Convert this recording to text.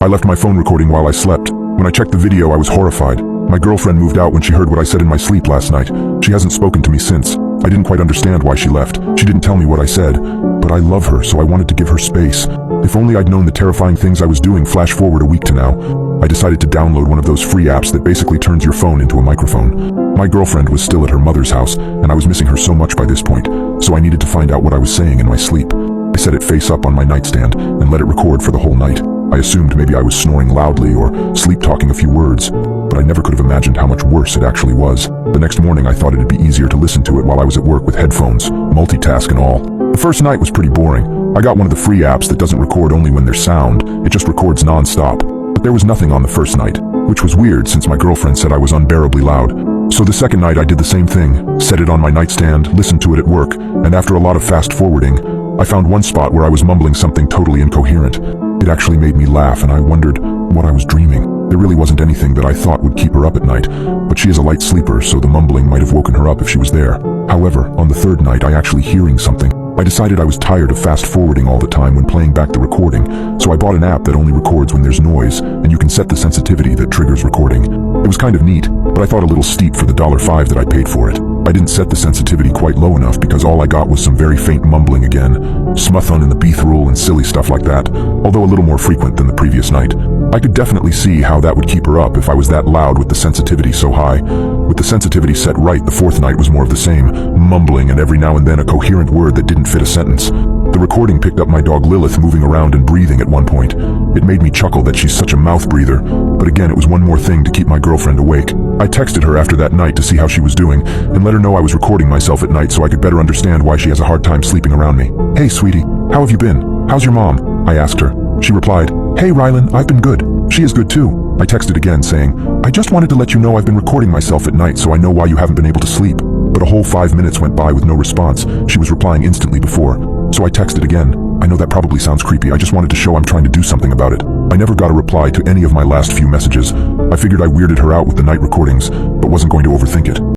I left my phone recording while I slept. When I checked the video, I was horrified. My girlfriend moved out when she heard what I said in my sleep last night. She hasn't spoken to me since. I didn't quite understand why she left. She didn't tell me what I said, but I love her, so I wanted to give her space. If only I'd known the terrifying things I was doing. Flash forward a week to now. I decided to download one of those free apps that basically turns your phone into a microphone. My girlfriend was still at her mother's house, and I was missing her so much by this point, so I needed to find out what I was saying in my sleep. I set it face up on my nightstand and let it record for the whole night. I assumed maybe I was snoring loudly or sleep-talking a few words, but I never could have imagined how much worse it actually was. The next morning I thought it'd be easier to listen to it while I was at work with headphones, multitask and all. The first night was pretty boring. I got one of the free apps that doesn't record only when there's sound, it just records non-stop. But there was nothing on the first night, which was weird since my girlfriend said I was unbearably loud. So the second night I did the same thing, set it on my nightstand, listened to it at work, and after a lot of fast-forwarding, I found one spot where I was mumbling something totally incoherent. It actually made me laugh, and I wondered what I was dreaming. There really wasn't anything that I thought would keep her up at night, but she is a light sleeper, so the mumbling might have woken her up if she was there. However, on the third night I actually hearing something. I decided I was tired of fast-forwarding all the time when playing back the recording, so I bought an app that only records when there's noise, and you can set the sensitivity that triggers recording. It was kind of neat, but I thought a little steep for the $5 that I paid for it. I didn't set the sensitivity quite low enough because all I got was some very faint mumbling again, smuthun in the beeth rule and silly stuff like that, although a little more frequent than the previous night. I could definitely see how that would keep her up if I was that loud with the sensitivity so high. With the sensitivity set right, the fourth night was more of the same, mumbling and every now and then a coherent word that didn't fit a sentence. The recording picked up my dog Lilith moving around and breathing at one point. It made me chuckle that she's such a mouth breather, but again it was one more thing to keep my girlfriend awake. I texted her after that night to see how she was doing, and let her know I was recording myself at night so I could better understand why she has a hard time sleeping around me. "Hey sweetie, how have you been? How's your mom?" I asked her. She replied, "Hey Rylan, I've been good. She is good too." I texted again saying, "I just wanted to let you know I've been recording myself at night so I know why you haven't been able to sleep." But a whole 5 minutes went by with no response. She was replying instantly before. So I texted again. I know that probably sounds creepy. I just wanted to show I'm trying to do something about it. I never got a reply to any of my last few messages. I figured I weirded her out with the night recordings, but wasn't going to overthink it.